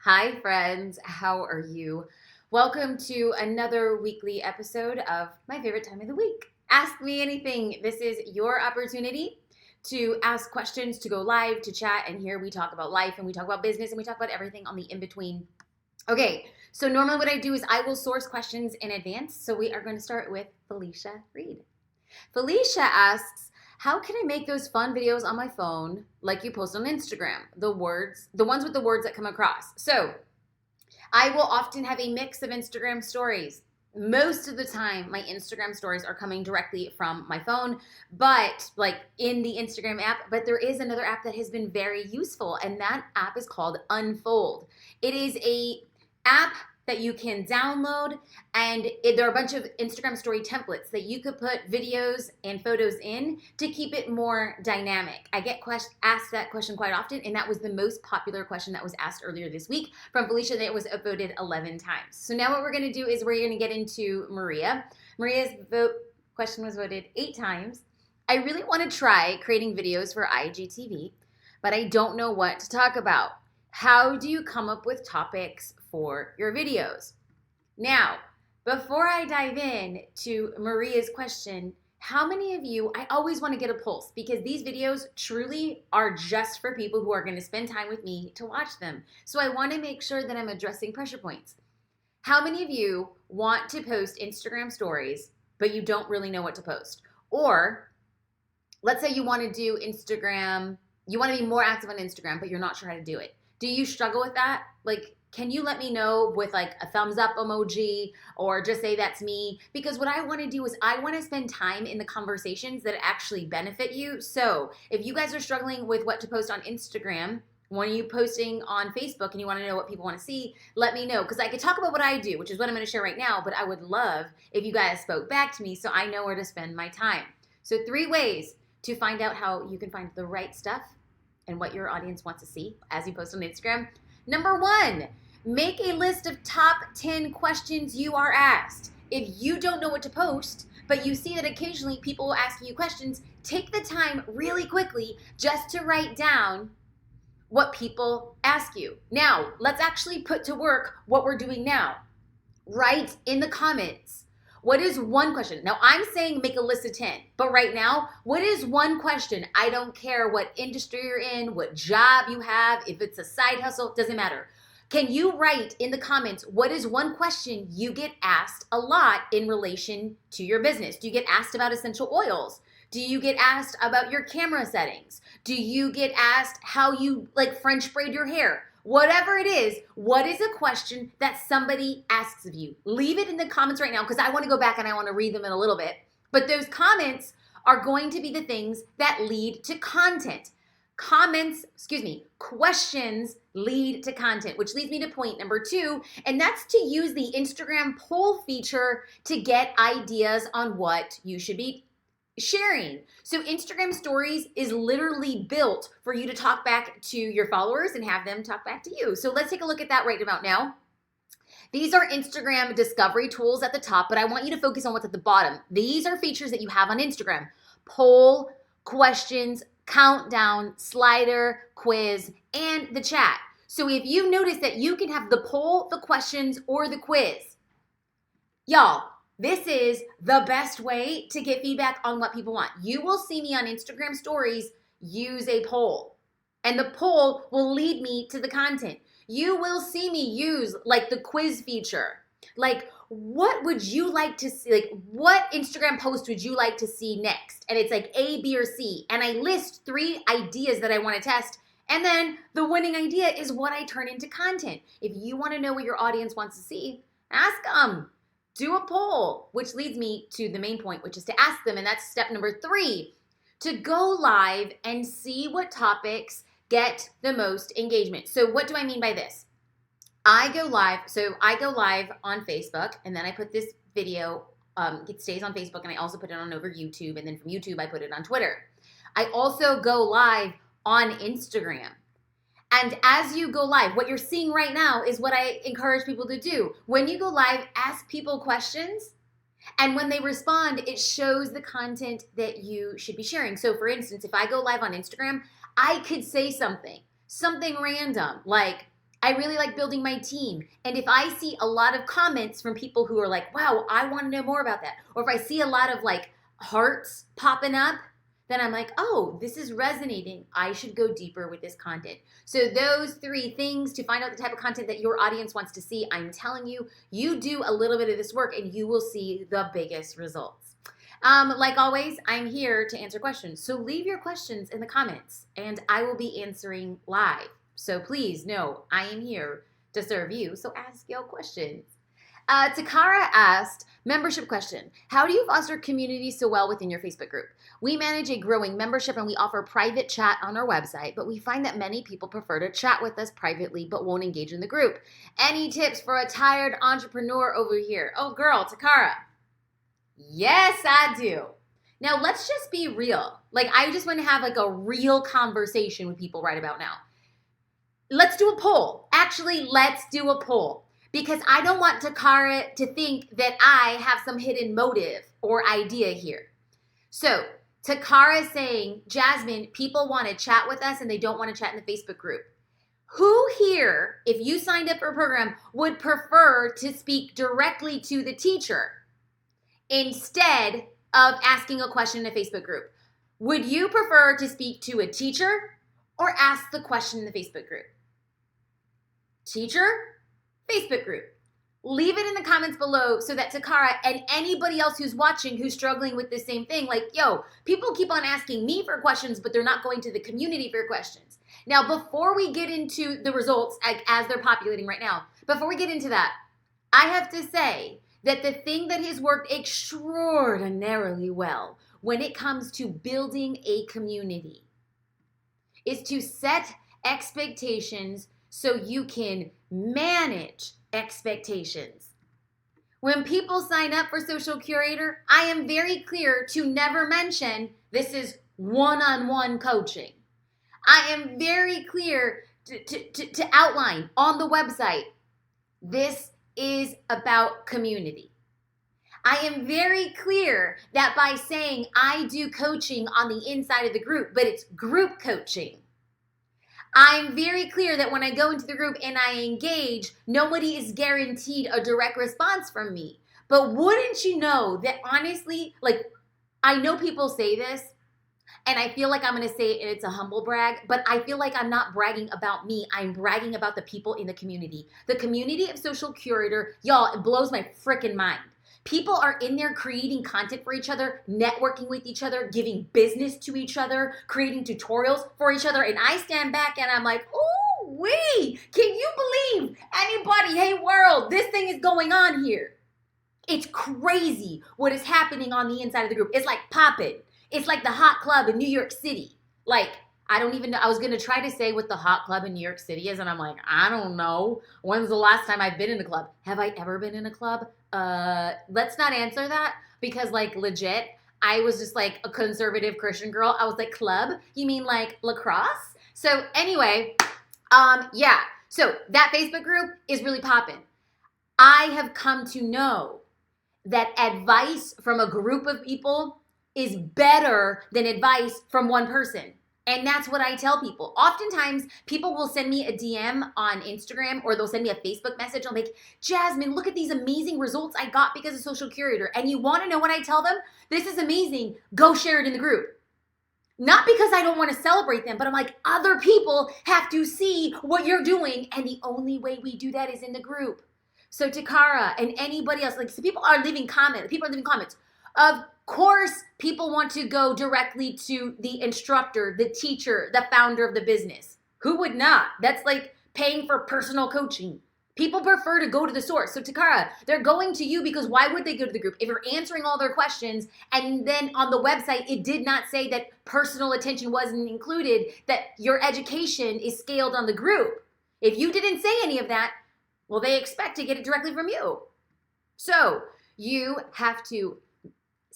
Hi, friends. How are you? Welcome to another weekly episode of my favorite time of the week. Ask Me Anything. This is your opportunity to ask questions, to go live, to chat, and here we talk about life and we talk about business and we talk about everything on the in between. Okay, so normally what I do is I will source questions in advance. So we are going to start with Felicia Reed. Felicia asks, how can I make those fun videos on my phone like you post on Instagram? The ones with the words that come across. So I will often have a mix of Instagram stories. Most of the time, my Instagram stories are coming directly from my phone, but like in the Instagram app. But there is another app that has been very useful, and that app is called Unfold. It is a app that you can download, and there are a bunch of Instagram story templates that you could put videos and photos in to keep it more dynamic. I get asked that question quite often, and that was the most popular question that was asked earlier this week from Felicia, that was voted 11 times. So now what we're going to do is we're going to get into Maria. Maria's question was voted 8 times. I really want to try creating videos for IGTV, but I don't know what to talk about. How do you come up with topics for your videos? Now, before I dive in to Maria's question, how many of you, I always want to get a pulse because these videos truly are just for people who are going to spend time with me to watch them. So I want to make sure that I'm addressing pressure points. How many of you want to post Instagram stories, but you don't really know what to post? Or let's say you want to do Instagram, you want to be more active on Instagram, but you're not sure how to do it. Do you struggle with that? Like, can you let me know with like a thumbs up emoji or just say that's me? Because what I want to do is I want to spend time in the conversations that actually benefit you. So if you guys are struggling with what to post on Instagram, when you posting on Facebook and you want to know what people want to see, let me know. Because I could talk about what I do, which is what I'm going to share right now, but I would love if you guys spoke back to me so I know where to spend my time. So 3 ways to find out how you can find the right stuff and what your audience wants to see as you post on Instagram. Number 1, make a list of top 10 questions you are asked. If you don't know what to post, but you see that occasionally people will ask you questions, take the time really quickly just to write down what people ask you. Now, let's actually put to work what we're doing now. Write in the comments. What is one question? Now, I'm saying make a list of 10, but right now, what is one question? I don't care what industry you're in, what job you have, if it's a side hustle, doesn't matter. Can you write in the comments, what is one question you get asked a lot in relation to your business? Do you get asked about essential oils? Do you get asked about your camera settings? Do you get asked how you like French braid your hair? Whatever it is, what is a question that somebody asks of you? Leave it in the comments right now because I want to go back and I want to read them in a little bit. But those comments are going to be the things that lead to content. Questions lead to content, which leads me to point number 2, and that's to use the Instagram poll feature to get ideas on what you should be sharing. So Instagram stories is literally built for you to talk back to your followers and have them talk back to you. So let's take a look at that right about now. These are Instagram discovery tools at the top, but I want you to focus on what's at the bottom. These are features that you have on Instagram: poll, questions, countdown, slider, quiz, and the chat. So if you notice that you can have the poll, the questions, or the quiz, y'all, this is the best way to get feedback on what people want. You will see me on Instagram stories use a poll, and the poll will lead me to the content. You will see me use like the quiz feature. Like, what would you like to see? Like, what Instagram post would you like to see next? And it's like A, B, or C. And I list 3 ideas that I want to test. And then the winning idea is what I turn into content. If you want to know what your audience wants to see, ask them. Do a poll, which leads me to the main point, which is to ask them. And that's step number 3, to go live and see what topics get the most engagement. So what do I mean by this? I go live on Facebook, and then I put this video, it stays on Facebook, and I also put it on over YouTube, and then from YouTube, I put it on Twitter. I also go live on Instagram. And as you go live, what you're seeing right now is what I encourage people to do. When you go live, ask people questions, and when they respond, it shows the content that you should be sharing. So for instance, if I go live on Instagram, I could say something random, like, I really like building my team. And if I see a lot of comments from people who are like, wow, I want to know more about that. Or if I see a lot of like hearts popping up, then I'm like, oh, this is resonating. I should go deeper with this content. So those 3 things to find out the type of content that your audience wants to see, I'm telling you, you do a little bit of this work and you will see the biggest results. Like always, I'm here to answer questions. So leave your questions in the comments and I will be answering live. So please know I am here to serve you. So ask your questions. Takara asked, membership question. How do you foster community so well within your Facebook group? We manage a growing membership and we offer private chat on our website, but we find that many people prefer to chat with us privately but won't engage in the group. Any tips for a tired entrepreneur over here? Oh, girl, Takara. Yes, I do. Now, let's just be real. Like, I just want to have like a real conversation with people right about now. Let's do a poll. Actually, let's do a poll. Because I don't want Takara to think that I have some hidden motive or idea here. So, Takara is saying, Jasmine, people want to chat with us and they don't want to chat in the Facebook group. Who here, if you signed up for a program, would prefer to speak directly to the teacher instead of asking a question in a Facebook group? Would you prefer to speak to a teacher or ask the question in the Facebook group? Teacher? Facebook group. Leave it in the comments below so that Takara and anybody else who's watching who's struggling with the same thing, like, yo, people keep on asking me for questions, but they're not going to the community for questions. Now, before we get into the results as they're populating right now, before we get into that, I have to say that the thing that has worked extraordinarily well when it comes to building a community is to set expectations so you can manage expectations. When people sign up for Social Curator, I am very clear to never mention this is one-on-one coaching. I am very clear to outline on the website, this is about community. I am very clear that by saying I do coaching on the inside of the group, but it's group coaching. I'm very clear that when I go into the group and I engage, nobody is guaranteed a direct response from me. But wouldn't you know that honestly, like, I know people say this, and I feel like I'm going to say it, it's a humble brag, but I feel like I'm not bragging about me. I'm bragging about the people in the community. The community of Social Curator, y'all, it blows my freaking mind. People are in there creating content for each other, networking with each other, giving business to each other, creating tutorials for each other. And I stand back and I'm like, ooh, wee, can you believe anybody, hey world, this thing is going on here. It's crazy what is happening on the inside of the group. It's like popping. It's like the hot club in New York City. Like, I don't even know. I was going to try to say what the hot club in New York City is. And I'm like, I don't know. When's the last time I've been in a club? Have I ever been in a club? Let's not answer that because like legit, I was just like a conservative Christian girl. I was like, club? You mean like lacrosse? So anyway, yeah. So that Facebook group is really popping. I have come to know that advice from a group of people is better than advice from one person. And that's what I tell people. Oftentimes, people will send me a DM on Instagram or they'll send me a Facebook message. I'm like, Jasmine, look at these amazing results I got because of Social Curator. And you want to know what I tell them? This is amazing. Go share it in the group. Not because I don't want to celebrate them, but I'm like, other people have to see what you're doing. And the only way we do that is in the group. So Takara and anybody else, like, so people are leaving comments. People are leaving comments. Of course, people want to go directly to the instructor, the teacher, the founder of the business. Who would not? That's like paying for personal coaching. People prefer to go to the source. So Takara, they're going to you because why would they go to the group? If you're answering all their questions and then on the website, it did not say that personal attention wasn't included, that your education is scaled on the group. If you didn't say any of that, well, they expect to get it directly from you. So you have to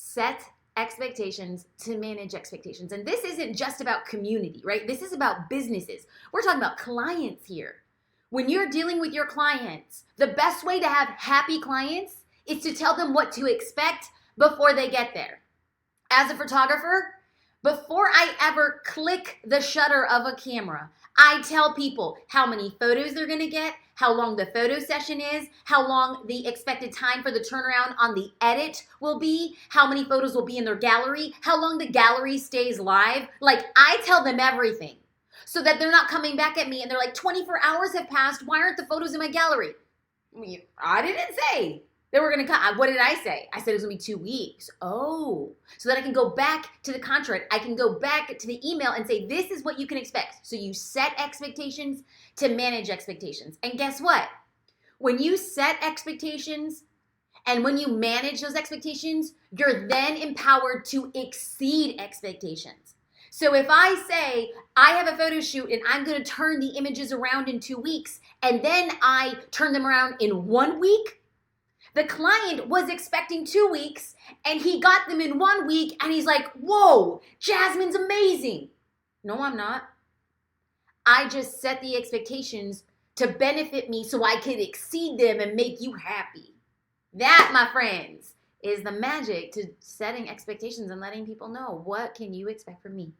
set expectations to manage expectations. And this isn't just about community, right? This is about businesses. We're talking about clients here. When you're dealing with your clients, the best way to have happy clients is to tell them what to expect before they get there. As a photographer, Before I ever click the shutter of a camera, I tell people how many photos they're gonna get, how long the photo session is, how long the expected time for the turnaround on the edit will be, how many photos will be in their gallery, how long the gallery stays live. Like, I tell them everything so that they're not coming back at me and they're like, 24 hours have passed, why aren't the photos in my gallery? I didn't say they were going to come. What did I say? I said it was going to be 2 weeks. Oh, so that I can go back to the contract. I can go back to the email and say, this is what you can expect. So you set expectations to manage expectations. And guess what? When you set expectations and when you manage those expectations, you're then empowered to exceed expectations. So if I say, I have a photo shoot and I'm going to turn the images around in 2 weeks, and then I turn them around in 1 week, the client was expecting 2 weeks and he got them in 1 week and he's like, whoa, Jasmine's amazing. No, I'm not. I just set the expectations to benefit me so I could exceed them and make you happy. That, my friends, is the magic to setting expectations and letting people know, what can you expect from me?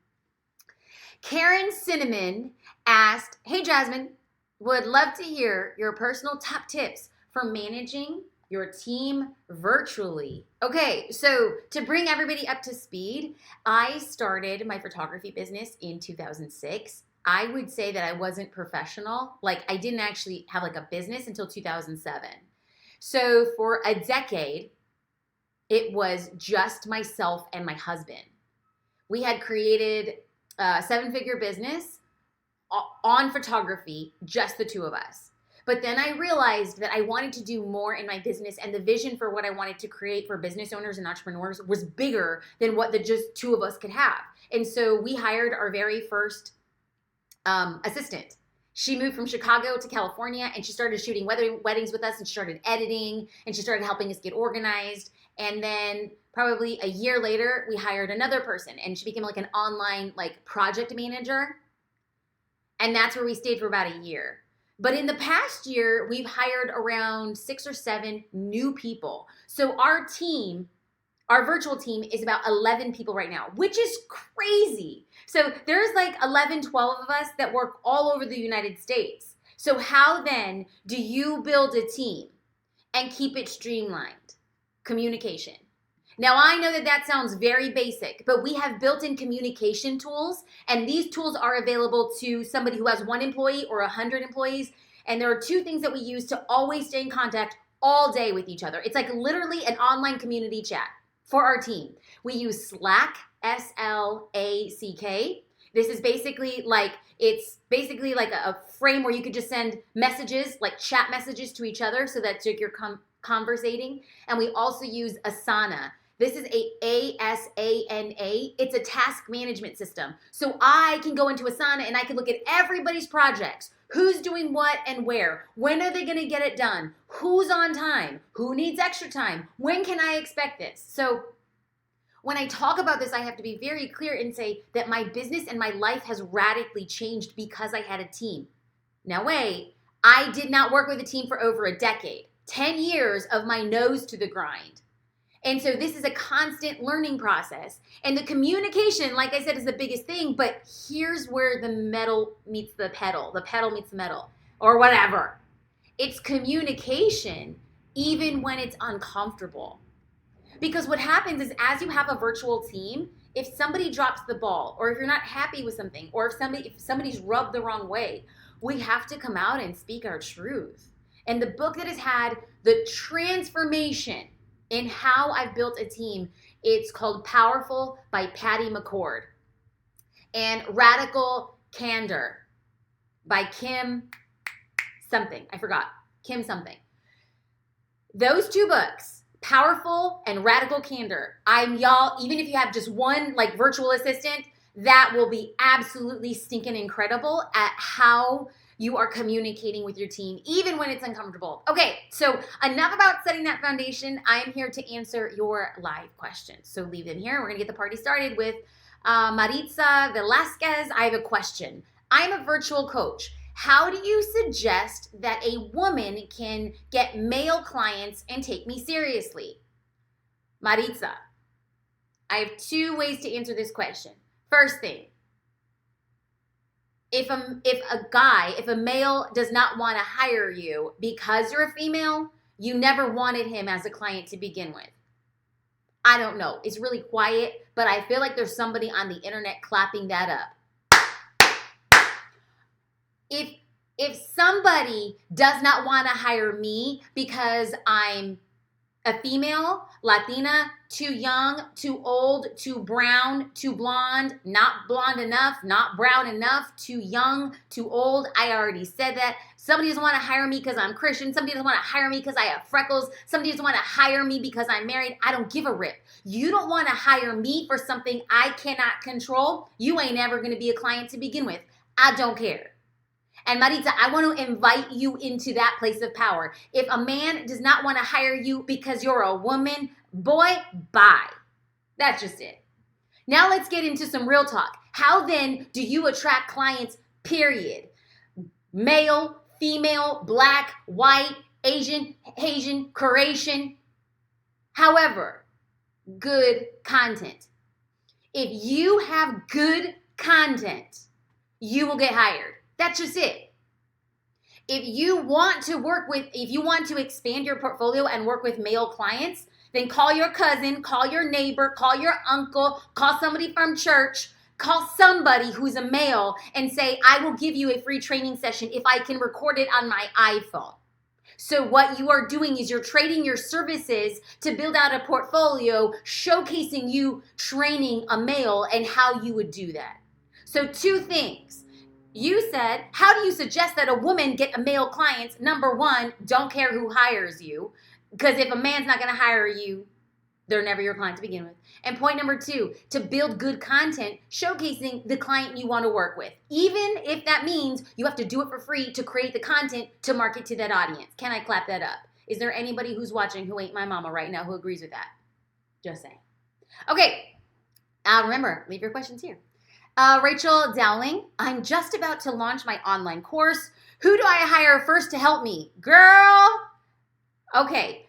Karen Cinnamon asked, hey, Jasmine, would love to hear your personal top tips for managing your team virtually. Okay, so to bring everybody up to speed, I started my photography business in 2006. I would say that I wasn't professional. Like, I didn't actually have like a business until 2007. So for a decade, it was just myself and my husband. We had created a 7-figure business on photography, just the two of us. But then I realized that I wanted to do more in my business, and the vision for what I wanted to create for business owners and entrepreneurs was bigger than what the just two of us could have. And so we hired our very first assistant. She moved from Chicago to California, and she started shooting weddings with us, and she started editing, and she started helping us get organized. And then probably a year later, we hired another person, and she became like an online like project manager. And that's where we stayed for about a year. But in the past year, we've hired around 6 or 7 new people. So our team, our virtual team, is about 11 people right now, which is crazy. So there's like 11, 12 of us that work all over the United States. So how then do you build a team and keep it streamlined? Communication. Now, I know that that sounds very basic, but we have built-in communication tools, and these tools are available to somebody who has 1 employee or 100 employees. And there are 2 things that we use to always stay in contact all day with each other. It's like literally an online community chat for our team. We use Slack, S-L-A-C-K. This is basically like, it's basically like a frame where you could just send messages, like chat messages to each other so that you're conversating. And we also use Asana. This is A-S-A-N-A. It's a task management system. So I can go into Asana and I can look at everybody's projects. Who's doing what and where? When are they going to get it done? Who's on time? Who needs extra time? When can I expect this? So when I talk about this, I have to be very clear and say that my business and my life has radically changed because I had a team. Now wait, I did not work with a team for over a decade. 10 years of my nose to the grind. And so this is a constant learning process. And the communication, like I said, is the biggest thing. But here's where the metal meets the pedal meets the metal, or whatever. It's communication, even when it's uncomfortable. Because what happens is, as you have a virtual team, if somebody drops the ball, or if you're not happy with something, or if somebody's rubbed the wrong way, we have to come out and speak our truth. And the book that has had the transformation in how I've built a team, it's called Powerful by Patty McCord, and Radical Candor by Kim something. I forgot. Kim something. Those 2 books, Powerful and Radical Candor, y'all, even if you have just one like virtual assistant, that will be absolutely stinking incredible at how you are communicating with your team, even when it's uncomfortable. Okay, so enough about setting that foundation. I am here to answer your live questions. So leave them here. We're gonna get the party started with Maritza Velasquez. I have a question. I'm a virtual coach. How do you suggest that a woman can get male clients and take me seriously? Maritza, I have 2 ways to answer this question. First thing, if a male does not want to hire you because you're a female, you never wanted him as a client to begin with. I don't know. It's really quiet, but I feel like there's somebody on the internet clapping that up. If somebody does not want to hire me because I'm a female, Latina, too young, too old, too brown, too blonde, not blonde enough, not brown enough, too young, too old. I already said that. Somebody doesn't want to hire me because I'm Christian. Somebody doesn't want to hire me because I have freckles. Somebody doesn't want to hire me because I'm married. I don't give a rip. You don't want to hire me for something I cannot control. You ain't ever going to be a client to begin with. I don't care. And Maritza, I want to invite you into that place of power. If a man does not want to hire you because you're a woman, boy, bye. That's just it. Now let's get into some real talk. How then do you attract clients, period? Male, female, black, white, Asian, Croatian. However, good content. If you have good content, you will get hired. That's just it. If you want to expand your portfolio and work with male clients, then call your cousin, call your neighbor, call your uncle, call somebody from church, call somebody who's a male and say, I will give you a free training session if I can record it on my iPhone. So what you are doing is you're trading your services to build out a portfolio showcasing you training a male and how you would do that. So two things. You said, how do you suggest that a woman get a male clients? Number one, don't care who hires you. Because if a man's not going to hire you, they're never your client to begin with. And point number two, to build good content showcasing the client you want to work with. Even if that means you have to do it for free to create the content to market to that audience. Can I clap that up? Is there anybody who's watching who ain't my mama right now who agrees with that? Just saying. Okay. Remember, leave your questions here. Rachel Dowling, I'm just about to launch my online course. Who do I hire first to help me? Girl. Okay.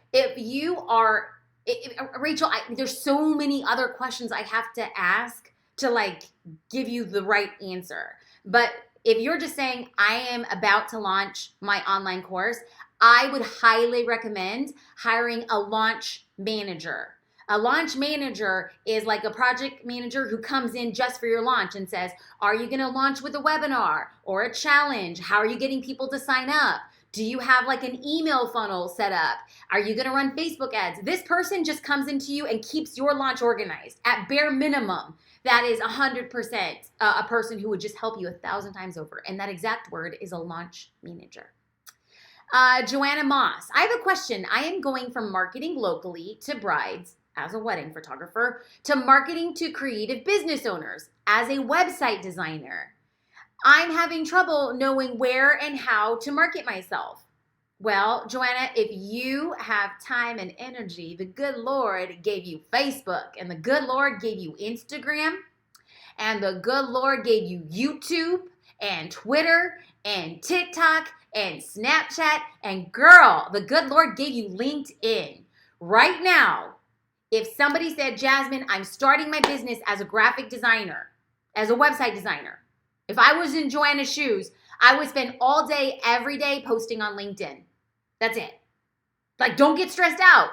Rachel, there's so many other questions I have to ask to give you the right answer. But if you're just saying I am about to launch my online course, I would highly recommend hiring a launch manager. A launch manager is like a project manager who comes in just for your launch and says, are you going to launch with a webinar or a challenge? How are you getting people to sign up? Do you have an email funnel set up? Are you going to run Facebook ads? This person just comes into you and keeps your launch organized. At bare minimum, that is 100% a person who would just help you 1,000 times over. And that exact word is a launch manager. Joanna Moss, I have a question. I am going from marketing locally to brides as a wedding photographer to marketing to creative business owners as a website designer. I'm having trouble knowing where and how to market myself. Well, Joanna, if you have time and energy, the good Lord gave you Facebook, and the good Lord gave you Instagram, and the good Lord gave you YouTube and Twitter and TikTok and Snapchat, and girl, the good Lord gave you LinkedIn. Right now, if somebody said, Jasmine, I'm starting my business as a graphic designer, as a website designer, if I was in Joanna's shoes, I would spend all day, every day posting on LinkedIn. That's it. Don't get stressed out.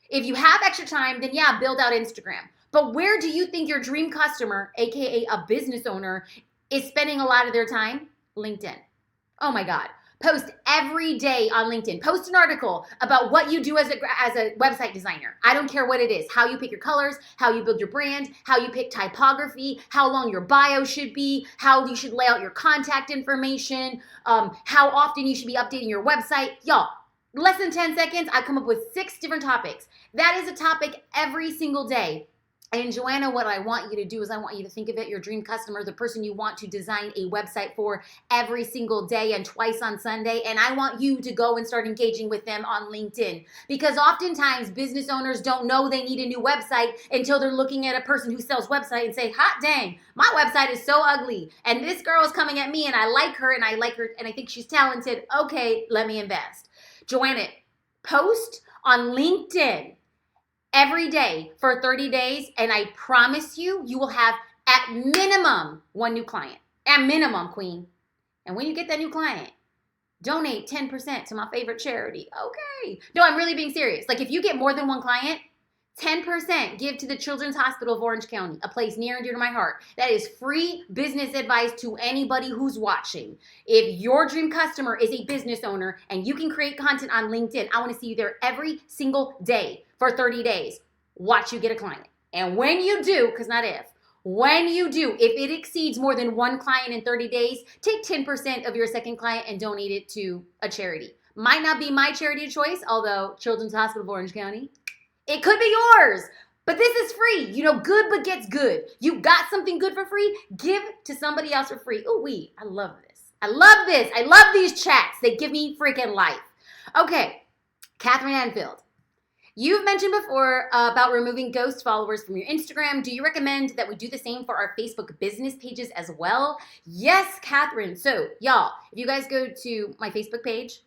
If you have extra time, then yeah, build out Instagram. But where do you think your dream customer, AKA a business owner, is spending a lot of their time? LinkedIn. Oh my God. Post every day on LinkedIn. Post an article about what you do as a website designer. I don't care what it is. How you pick your colors, how you build your brand, how you pick typography, how long your bio should be, how you should lay out your contact information, how often you should be updating your website. Y'all, less than 10 seconds, I come up with 6 different topics. That is a topic every single day. And Joanna, what I want you to do is I want you to think of it, your dream customer, the person you want to design a website for every single day and twice on Sunday. And I want you to go and start engaging with them on LinkedIn. Because oftentimes business owners don't know they need a new website until they're looking at a person who sells website and say, hot dang, my website is so ugly. And this girl is coming at me and I like her and I think she's talented. Okay, let me invest. Joanna, post on LinkedIn every day for 30 days, and I promise you, you will have At minimum, one new client. At minimum, queen. And when you get that new client, donate 10% to my favorite charity. Okay. No, I'm really being serious. Like if you get more than one client, 10% give to the Children's Hospital of Orange County, a place near and dear to my heart. That is free business advice to anybody who's watching. If your dream customer is a business owner and you can create content on LinkedIn, I want to see you there every single day for 30 days. Watch you get a client. And when you do, because not if, when you do, if it exceeds more than one client in 30 days, take 10% of your second client and donate it to a charity. Might not be my charity of choice, although Children's Hospital of Orange County, it could be yours, but this is free. You know, good but gets good. You got something good for free, give to somebody else for free. Ooh, I love this. I love this. I love these chats. They give me freaking life. Okay, Catherine Anfield. You've mentioned before about removing ghost followers from your Instagram. Do you recommend that we do the same for our Facebook business pages as well? Yes, Catherine. So, y'all, if you guys go to my Facebook page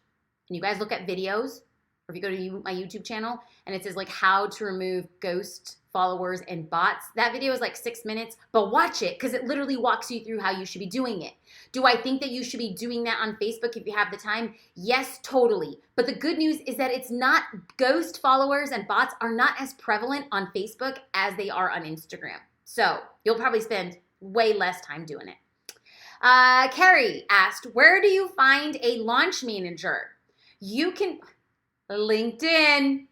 and you guys look at videos, or if you go to my YouTube channel and it says like how to remove ghost followers and bots, that video is like 6 minutes, but watch it because it literally walks you through how you should be doing it. Do I think that you should be doing that on Facebook if you have the time? Yes, totally. But the good news is that it's not, ghost followers and bots are not as prevalent on Facebook as they are on Instagram. So you'll probably spend way less time doing it. Carrie asked, where do you find a launch manager? You can... LinkedIn.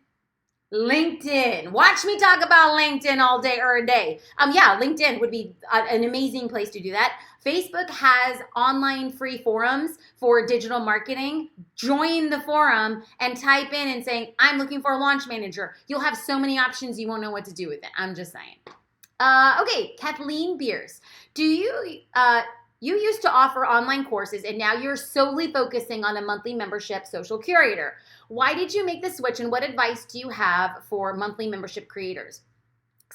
Watch me talk about LinkedIn all day or a day. Yeah, LinkedIn would be an amazing place to do that. Facebook has online free forums for digital marketing. Join the forum and type in and saying, I'm looking for a launch manager. You'll have so many options you won't know what to do with it. I'm just saying. Okay, Kathleen Beers. Do you... You used to offer online courses and now you're solely focusing on a monthly membership social curator. Why did you make the switch and what advice do you have for monthly membership creators?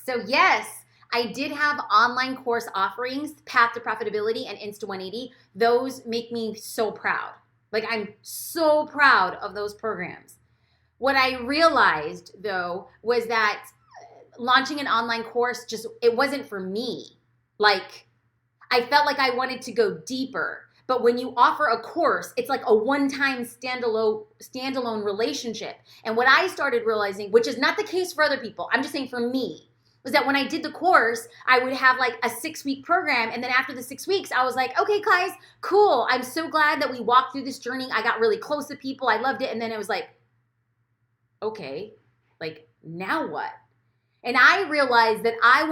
So yes, I did have online course offerings, Path to Profitability and Insta 180. Those make me so proud. Like I'm so proud of those programs. What I realized though was that launching an online course it wasn't for me. Like I felt like I wanted to go deeper. But when you offer a course, it's like a one-time standalone relationship. And what I started realizing, which is not the case for other people, I'm just saying for me, was that when I did the course, I would have like a 6-week program. And then after the 6 weeks, I was like, okay, guys, cool. I'm so glad that we walked through this journey. I got really close to people. I loved it. And then it was like, okay, like now what? And I realized that I'm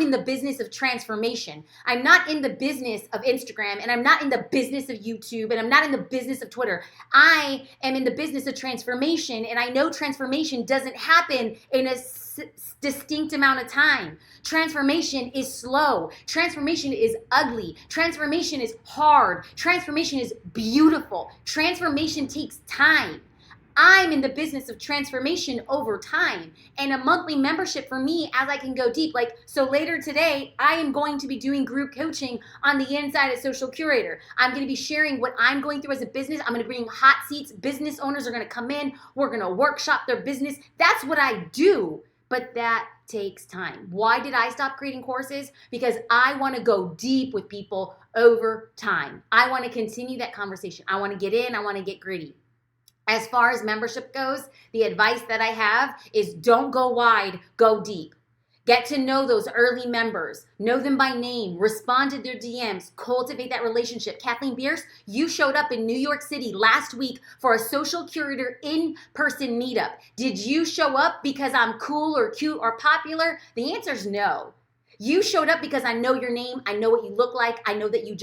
in the business of transformation. I'm not in the business of Instagram, and I'm not in the business of YouTube, and I'm not in the business of Twitter. I am in the business of transformation, and I know transformation doesn't happen in a distinct amount of time. Transformation is slow. Transformation is ugly. Transformation is hard. Transformation is beautiful. Transformation takes time. I'm in the business of transformation over time, and a monthly membership for me as I can go deep. Like, so later today, I am going to be doing group coaching on the inside of Social Curator. I'm going to be sharing what I'm going through as a business. I'm going to bring hot seats. Business owners are going to come in. We're going to workshop their business. That's what I do, but that takes time. Why did I stop creating courses? Because I want to go deep with people over time. I want to continue that conversation. I want to get in. I want to get gritty. As far as membership goes, the advice that I have is don't go wide, go deep. Get to know those early members. Know them by name. Respond to their DMs. Cultivate that relationship. Kathleen Beers, you showed up in New York City last week for a Social Curator in-person meetup. Did you show up because I'm cool or cute or popular? The answer is no. You showed up because I know your name. I know what you look like. I know that you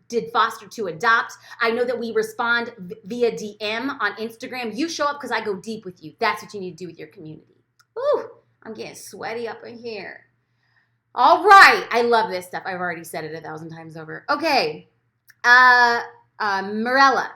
did foster to adopt. I know that we respond via DM on Instagram. You show up because I go deep with you. That's what you need to do with your community. Ooh, I'm getting sweaty up in here. All right. I love this stuff. I've already said it 1,000 times over. Okay. Morella.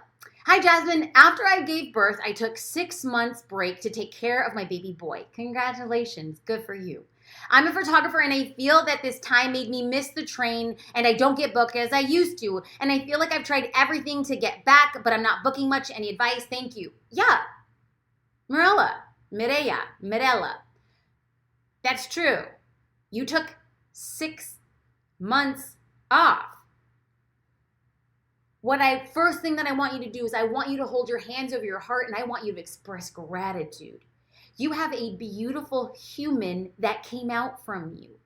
Hi, Jasmine. After I gave birth, I took 6 months break to take care of my baby boy. Congratulations. Good for you. I'm a photographer and I feel that this time made me miss the train and I don't get booked as I used to. And I feel like I've tried everything to get back, but I'm not booking much. Any advice? Thank you. Yeah. Mirella. That's true. You took 6 months off. First thing that I want you to do is I want you to hold your hands over your heart and I want you to express gratitude. You have a beautiful human that came out from you.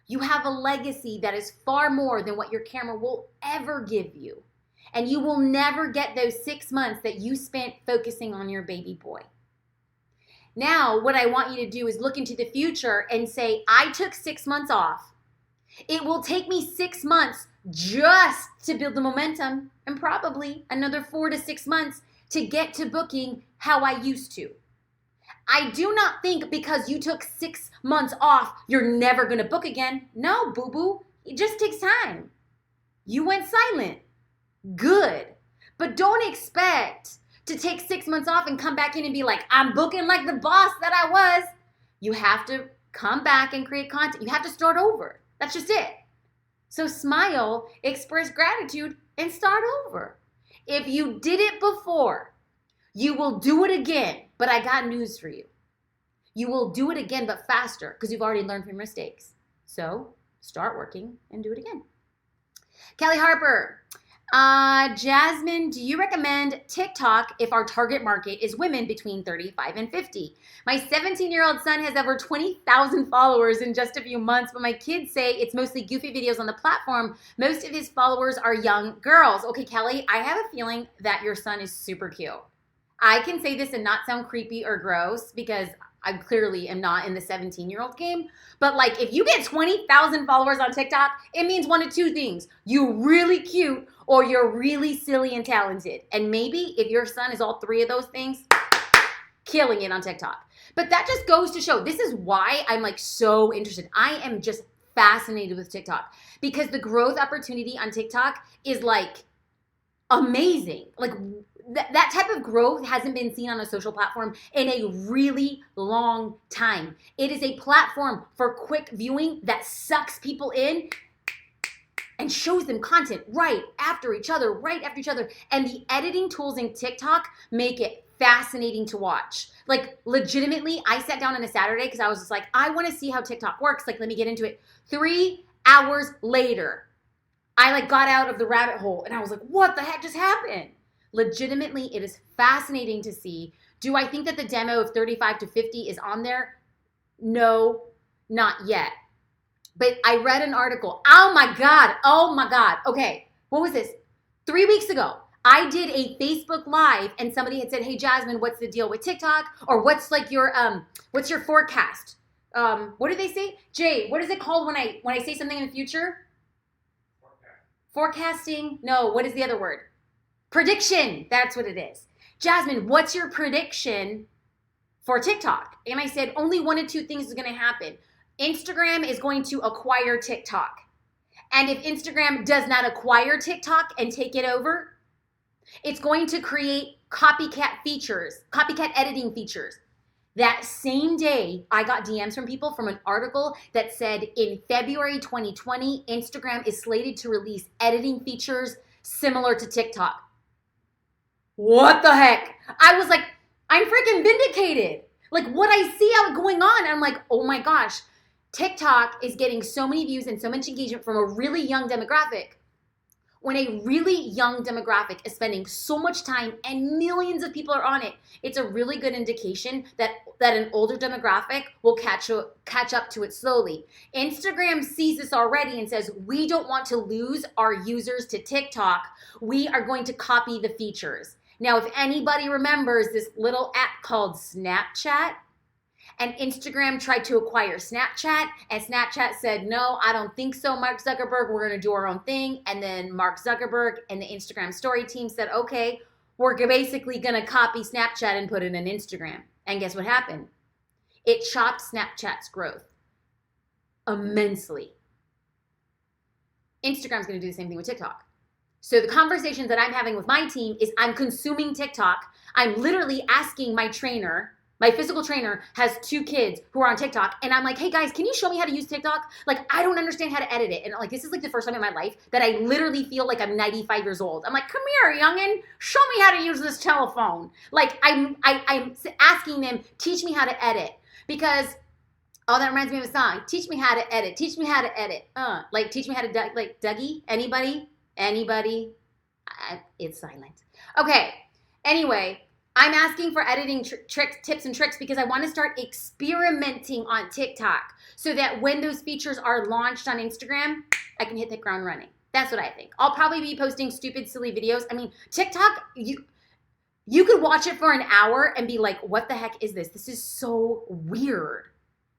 You have a legacy that is far more than what your camera will ever give you. And you will never get those 6 months that you spent focusing on your baby boy. Now, what I want you to do is look into the future and say, I took 6 months off. It will take me 6 months just to build the momentum and probably another 4 to 6 months to get to booking how I used to. I do not think because you took 6 months off, you're never going to book again. No, boo-boo. It just takes time. You went silent. Good. But don't expect to take 6 months off and come back in and be like, I'm booking like the boss that I was. You have to come back and create content. You have to start over. That's just it. So smile, express gratitude, and start over. If you did it before, you will do it again. But I got news for you. You will do it again, but faster, because you've already learned from your mistakes. So start working and do it again. Kelly Harper. Jasmine, do you recommend TikTok if our target market is women between 35 and 50? My 17-year-old son has over 20,000 followers in just a few months, but my kids say it's mostly goofy videos on the platform. Most of his followers are young girls. Okay, Kelly, I have a feeling that your son is super cute. I can say this and not sound creepy or gross because I clearly am not in the 17-year-old game. But like if you get 20,000 followers on TikTok, it means one of two things. You're really cute or you're really silly and talented. And maybe if your son is all three of those things, killing it on TikTok. But that just goes to show, this is why I'm like so interested. I am just fascinated with TikTok because the growth opportunity on TikTok is like amazing. Like that type of growth hasn't been seen on a social platform in a really long time. It is a platform for quick viewing that sucks people in and shows them content right after each other. And the editing tools in TikTok make it fascinating to watch. Like legitimately, I sat down on a Saturday because I was just like, I want to see how TikTok works. Like, let me get into it. 3 hours later, I like got out of the rabbit hole and I was like, what the heck just happened? Legitimately, it is fascinating to see. Do I think that the demo of 35 to 50 is on there? No, not yet. But I read an article. Oh my God. Okay, what was this? 3 weeks ago, I did a Facebook Live and somebody had said, hey, Jasmine, what's the deal with TikTok? Or what's like your forecast? What do they say? Jay, what is it called when I say something in the future? Forecasting? No, what is the other word? Prediction. That's what it is. Jasmine, what's your prediction for TikTok? And I said, only one of two things is going to happen. Instagram is going to acquire TikTok. And if Instagram does not acquire TikTok and take it over, it's going to create copycat editing features. That same day, I got DMs from people from an article that said in February 2020, Instagram is slated to release editing features similar to TikTok. What the heck? I was like, I'm freaking vindicated. Like what I see out going on, I'm like, oh my gosh, TikTok is getting so many views and so much engagement from a really young demographic. When a really young demographic is spending so much time and millions of people are on it, it's a really good indication that an older demographic will catch up to it slowly. Instagram sees this already and says, we don't want to lose our users to TikTok. We are going to copy the features. Now, if anybody remembers this little app called Snapchat, and Instagram tried to acquire Snapchat, and Snapchat said, no, I don't think so, Mark Zuckerberg, we're going to do our own thing. And then Mark Zuckerberg and the Instagram story team said, okay, we're basically going to copy Snapchat and put it in Instagram. And guess what happened? It chopped Snapchat's growth immensely. Instagram's going to do the same thing with TikTok. So the conversations that I'm having with my team is I'm consuming TikTok. I'm literally asking my trainer. My physical trainer has 2 kids who are on TikTok, and I'm like, hey guys, can you show me how to use TikTok? Like, I don't understand how to edit it. And like, this is like the first time in my life that I literally feel like I'm 95 years old. I'm like, come here, youngin', show me how to use this telephone. Like, I'm asking them, teach me how to edit. Because Oh, that reminds me of a song. Teach me how to edit. Teach me how to edit. Like teach me how to like Dougie. Anybody? Anybody? It's silent. Okay. Anyway, I'm asking for editing tricks, tips, and tricks because I want to start experimenting on TikTok so that when those features are launched on Instagram, I can hit the ground running. That's what I think. I'll probably be posting stupid, silly videos. I mean, TikTok, you could watch it for an hour and be like, what the heck is this? This is so weird.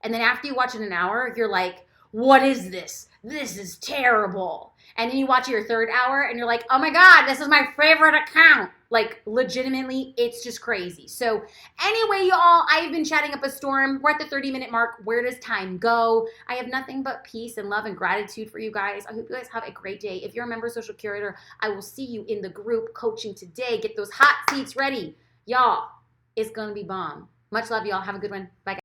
And then after you watch it an hour, you're like, what is this? This is terrible. And then you watch your third hour and you're like, oh my God, this is my favorite account. Like, legitimately, it's just crazy. So, anyway, y'all, I've been chatting up a storm. We're at the 30-minute mark. Where does time go? I have nothing but peace and love and gratitude for you guys. I hope you guys have a great day. If you're a member social curator, I will see you in the group coaching today. Get those hot seats ready. Y'all, it's going to be bomb. Much love, y'all. Have a good one. Bye, guys.